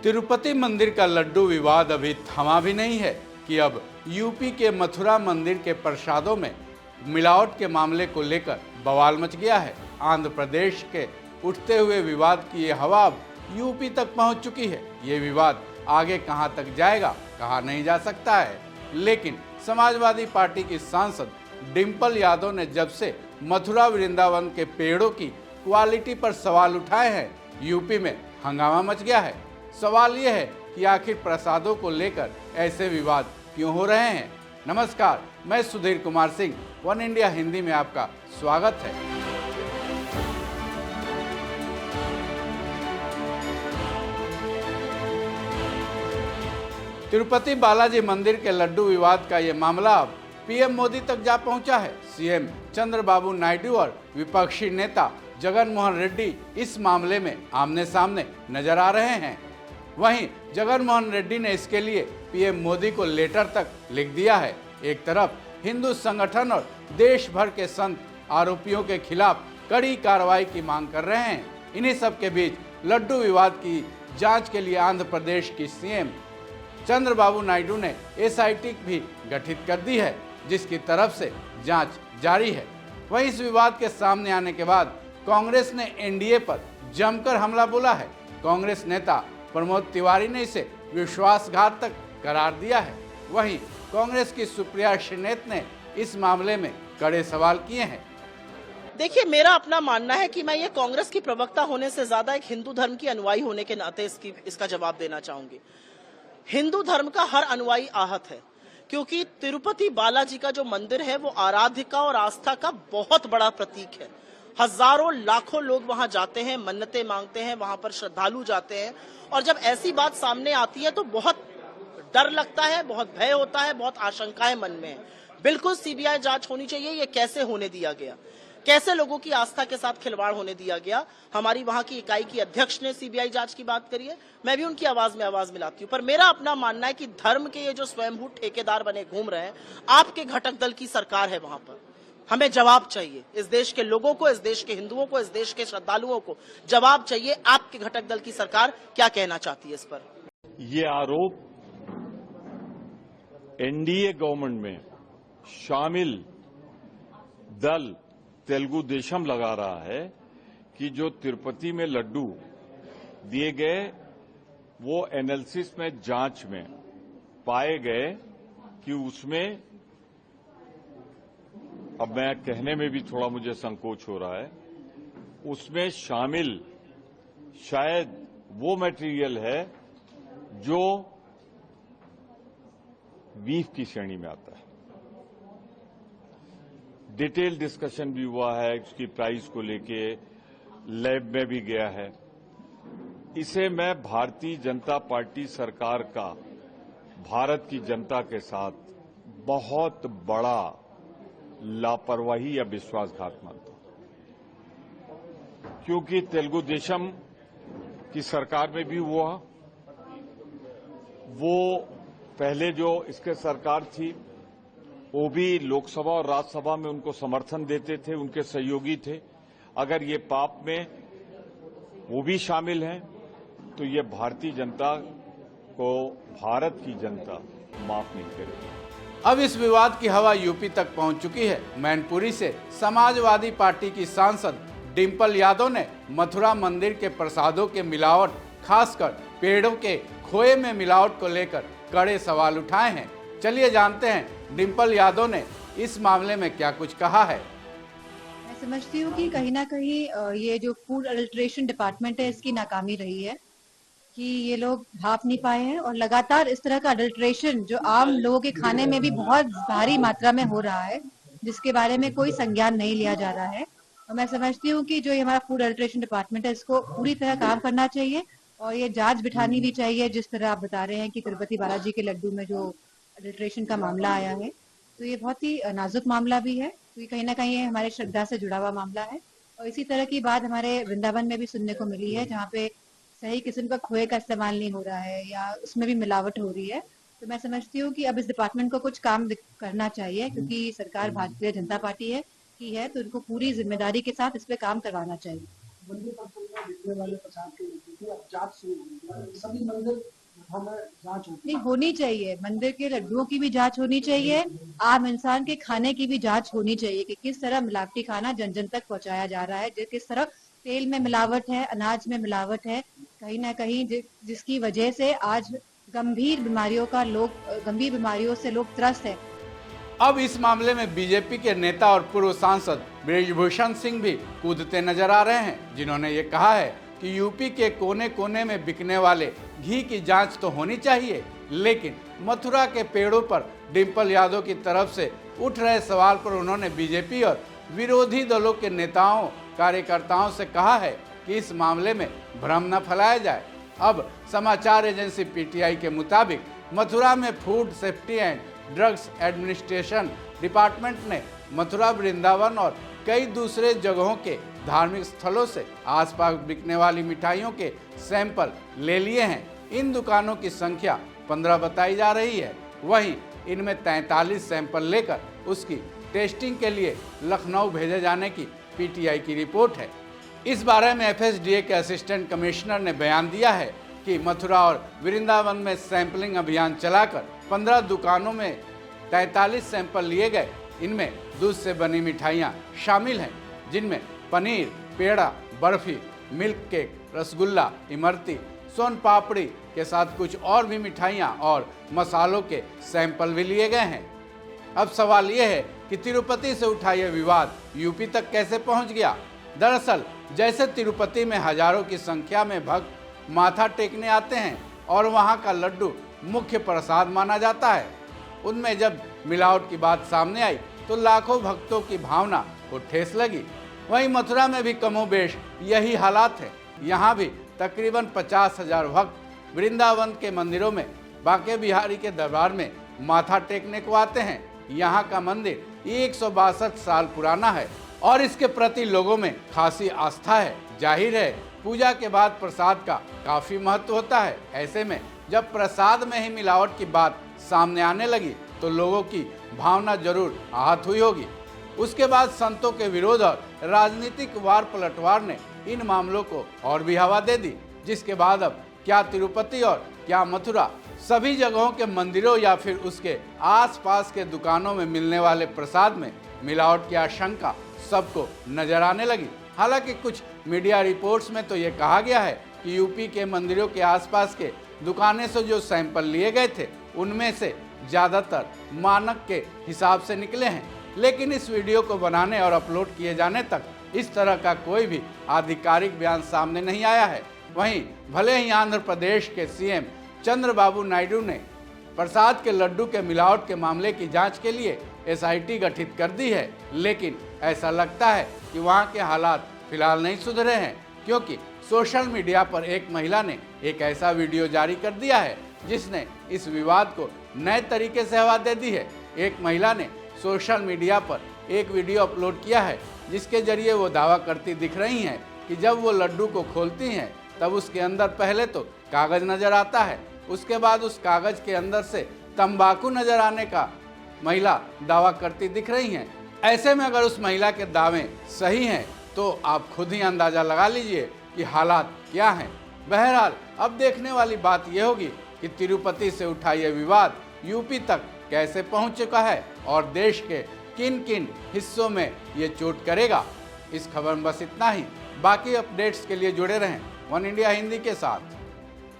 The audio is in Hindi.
तिरुपति मंदिर का लड्डू विवाद अभी थमा भी नहीं है कि अब यूपी के मथुरा मंदिर के प्रसादों में मिलावट के मामले को लेकर बवाल मच गया है। आंध्र प्रदेश के उठते हुए विवाद की ये हवा अब यूपी तक पहुंच चुकी है। ये विवाद आगे कहां तक जाएगा कहा नहीं जा सकता है, लेकिन समाजवादी पार्टी की सांसद डिंपल यादव ने जब से मथुरा वृंदावन के पेड़ों की क्वालिटी पर सवाल उठाए हैं, यूपी में हंगामा मच गया है। सवाल यह है कि आखिर प्रसादों को लेकर ऐसे विवाद क्यों हो रहे हैं। नमस्कार, मैं सुधीर कुमार सिंह, वन इंडिया हिंदी में आपका स्वागत है। तिरुपति बालाजी मंदिर के लड्डू विवाद का ये मामला अब पीएम मोदी तक जा पहुंचा है। सीएम चंद्रबाबू नायडू और विपक्षी नेता जगन मोहन रेड्डी इस मामले में आमने सामने नजर आ रहे हैं। वहीं जगन मोहन रेड्डी ने इसके लिए पीएम मोदी को लेटर तक लिख दिया है। एक तरफ हिंदू संगठन और देश भर के संत आरोपियों के खिलाफ कड़ी कार्रवाई की मांग कर रहे हैं। इन्हीं सब के बीच लड्डू विवाद की जांच के लिए आंध्र प्रदेश की सीएम चंद्रबाबू नायडू ने एसआईटी भी गठित कर दी है, जिसकी तरफ से जांच जारी है। वहीं इस विवाद के सामने आने के बाद कांग्रेस ने एनडीए पर जमकर हमला बोला है। कांग्रेस नेता प्रमोद तिवारी ने इसे विश्वासघात तक करार दिया है। वहीं कांग्रेस की सुप्रिया श्रीनेत ने इस मामले में कड़े सवाल किए हैं। देखिए, मेरा अपना मानना है कि मैं ये कांग्रेस की प्रवक्ता होने से ज्यादा एक हिंदू धर्म की अनुयायी होने के नाते इसका जवाब देना चाहूंगी। हिंदू धर्म का हर अनुयायी आहत है, क्योंकि तिरुपति बालाजी का जो मंदिर है वो आराधिका और आस्था का बहुत बड़ा प्रतीक है। हजारों लाखों लोग वहां जाते हैं, मन्नतें मांगते हैं, वहां पर श्रद्धालु जाते हैं, और जब ऐसी बात सामने आती है तो बहुत डर लगता है, बहुत भय होता है, बहुत आशंकाएं मन में है। बिल्कुल सीबीआई जांच होनी चाहिए। ये कैसे होने दिया गया, कैसे लोगों की आस्था के साथ खिलवाड़ होने दिया गया। हमारी वहां की इकाई की अध्यक्ष ने सीबीआई जांच की बात करी है, मैं भी उनकी आवाज में आवाज मिलाती हूँ। पर मेरा अपना मानना है कि धर्म के ये जो स्वयंभू ठेकेदार बने घूम रहे हैं, आपके घटक दल की सरकार है, वहां पर हमें जवाब चाहिए। इस देश के लोगों को, इस देश के हिंदुओं को, इस देश के श्रद्धालुओं को जवाब चाहिए। आपके घटक दल की सरकार क्या कहना चाहती है इस पर? ये आरोप एनडीए गवर्नमेंट में शामिल दल तेलुगु देशम लगा रहा है कि जो तिरुपति में लड्डू दिए गए वो एनालिसिस में, जांच में पाए गए कि उसमें, अब मैं कहने में भी थोड़ा मुझे संकोच हो रहा है, उसमें शामिल शायद वो मटेरियल है जो बीफ की श्रेणी में आता है। डिटेल डिस्कशन भी हुआ है, उसकी प्राइस को लेके लैब में भी गया है। इसे मैं भारतीय जनता पार्टी सरकार का भारत की जनता के साथ बहुत बड़ा लापरवाही या विश्वासघात मानता हूं, क्योंकि तेलुगु देशम की सरकार में भी हुआ। वो पहले जो इसके सरकार थी वो भी लोकसभा और राज्यसभा में उनको समर्थन देते थे, उनके सहयोगी थे। अगर ये पाप में वो भी शामिल हैं तो ये भारतीय जनता को, भारत की जनता माफ नहीं करेगी। अब इस विवाद की हवा यूपी तक पहुंच चुकी है। मैनपुरी से समाजवादी पार्टी की सांसद डिंपल यादव ने मथुरा मंदिर के प्रसादों के मिलावट, खासकर पेड़ों के खोए में मिलावट को लेकर कड़े सवाल उठाए हैं। चलिए जानते हैं डिंपल यादव ने इस मामले में क्या कुछ कहा है। मैं समझती हूँ कि कहीं ना कहीं ये जो फूड अडल्ट्रेशन डिपार्टमेंट है, इसकी नाकामी रही है कि ये लोग भाप नहीं पाए हैं, और लगातार इस तरह का अडल्ट्रेशन जो आम लोगों के खाने में भी बहुत भारी मात्रा में हो रहा है, जिसके बारे में कोई संज्ञान नहीं लिया जा रहा है। और मैं समझती हूँ कि जो ये हमारा फूड अडल्ट्रेशन डिपार्टमेंट है, इसको पूरी तरह काम करना चाहिए और ये जांच बिठानी भी चाहिए। जिस तरह आप बता रहे हैं कि तिरुपति बालाजी के लड्डू में जो अडल्ट्रेशन का मामला आया है, तो ये बहुत ही नाजुक मामला भी है, क्योंकि कहीं ना कहीं ये हमारे श्रद्धा से जुड़ा हुआ मामला है। और इसी तरह की बात हमारे वृंदावन में भी सुनने को मिली है, जहाँ पे सही किस्म का खोए का इस्तेमाल नहीं हो रहा है या उसमें भी मिलावट हो रही है। तो मैं समझती हूँ कि अब इस डिपार्टमेंट को कुछ काम करना चाहिए, क्योंकि सरकार भारतीय जनता पार्टी की है, तो उनको पूरी जिम्मेदारी के साथ इस पे काम करवाना चाहिए। बिकने वाले प्रसाद के लड्डू की अब जांच शुरू होगी। सभी मंदिर मठों में जांच होती नहीं होनी चाहिए, मंदिर के लड्डुओं की भी जांच होनी चाहिए, आम इंसान के खाने की भी जांच होनी चाहिए कि किस तरह मिलावटी खाना जन जन तक पहुंचाया जा रहा है, किस तरह तेल में मिलावट है, अनाज में मिलावट है, कहीं ना कहीं जिसकी वजह से आज गंभीर बीमारियों से लोग त्रस्त है। अब इस मामले में बीजेपी के नेता और पूर्व सांसद बृजभूषण सिंह भी कूदते नजर आ रहे हैं, जिन्होंने ये कहा है कि यूपी के कोने कोने में बिकने वाले घी की जांच तो होनी चाहिए, लेकिन मथुरा के पेड़ों पर डिंपल यादव की तरफ से उठ रहे सवाल पर उन्होंने बीजेपी और विरोधी दलों के नेताओं कार्यकर्ताओं से कहा है कि इस मामले में भ्रम न फैलाया जाए। अब समाचार एजेंसी पीटीआई के मुताबिक मथुरा में food safety and drugs administration department ने मथुरा, वृंदावन और कई दूसरे जगहों के धार्मिक स्थलों से आसपास बिकने वाली मिठाइयों के सैंपल ले लिए हैं। इन दुकानों की संख्या 15 बताई जा रही है। वहीं इनमें 43 सैंपल लेकर उसकी टेस्टिंग के लिए लखनऊ भेजे जाने की पीटीआई की रिपोर्ट है। इस बारे में एफएसडीए के असिस्टेंट कमिश्नर ने बयान दिया है कि मथुरा और वृंदावन में सैंपलिंग अभियान चलाकर 15 दुकानों में 43 सैंपल लिए गए। इनमें दूध से बनी मिठाइयाँ शामिल हैं, जिनमें पनीर, पेड़ा, बर्फी, मिल्क केक, रसगुल्ला, इमरती, सोन पापड़ी के साथ कुछ और भी मिठाइयाँ और मसालों के सैंपल भी लिए गए हैं। अब सवाल ये है कि तिरुपति से उठा यह विवाद यूपी तक कैसे पहुंच गया। दरअसल जैसे तिरुपति में हजारों की संख्या में भक्त माथा टेकने आते हैं और वहां का लड्डू मुख्य प्रसाद माना जाता है, उनमें जब मिलावट की बात सामने आई तो लाखों भक्तों की भावना को ठेस लगी। वहीं मथुरा में भी कमोबेश यही हालात है। यहाँ भी तकरीबन 50,000 भक्त वृंदावन के मंदिरों में बांके बिहारी के दरबार में माथा टेकने को आते हैं। यहाँ का मंदिर 162 साल पुराना है और इसके प्रति लोगों में खासी आस्था है। जाहिर है पूजा के बाद प्रसाद का काफी महत्व होता है। ऐसे में जब प्रसाद में ही मिलावट की बात सामने आने लगी तो लोगों की भावना जरूर आहत हुई होगी। उसके बाद संतों के विरोध और राजनीतिक वार पलटवार ने इन मामलों को और भी हवा दे दी, जिसके बाद अब क्या तिरुपति और क्या मथुरा सभी जगहों के मंदिरों या फिर उसके आसपास के दुकानों में मिलने वाले प्रसाद में मिलावट की आशंका सबको नजर आने लगी। हालांकि कुछ मीडिया रिपोर्ट्स में तो ये कहा गया है कि यूपी के मंदिरों के आसपास के दुकानें से जो सैंपल लिए गए थे उनमें से ज़्यादातर मानक के हिसाब से निकले हैं, लेकिन इस वीडियो को बनाने और अपलोड किए जाने तक इस तरह का कोई भी आधिकारिक बयान सामने नहीं आया है। वहीं भले ही आंध्र प्रदेश के सीएम चंद्रबाबू नायडू ने प्रसाद के लड्डू के मिलावट के मामले की जांच के लिए एसआईटी गठित कर दी है, लेकिन ऐसा लगता है कि वहां के हालात फिलहाल नहीं सुधरे हैं, क्योंकि सोशल मीडिया पर एक महिला ने एक ऐसा वीडियो जारी कर दिया है जिसने इस विवाद को नए तरीके से हवा दे दी है। एक महिला ने सोशल मीडिया पर एक वीडियो अपलोड किया है जिसके जरिए वो दावा करती दिख रही हैं कि जब वो लड्डू को खोलती हैं तब उसके अंदर पहले तो कागज नजर आता है, उसके बाद उस कागज के अंदर से तंबाकू नजर आने का महिला दावा करती दिख रही हैं। ऐसे में अगर उस महिला के दावे सही हैं तो आप खुद ही अंदाजा लगा लीजिए कि हालात क्या हैं। बहरहाल अब देखने वाली बात यह होगी कि तिरुपति से उठा यह विवाद यूपी तक कैसे पहुंच चुका है और देश के किन किन हिस्सों में ये चोट करेगा। इस खबर में बस इतना ही। बाकी अपडेट्स के लिए जुड़े रहें वन इंडिया हिंदी के साथ।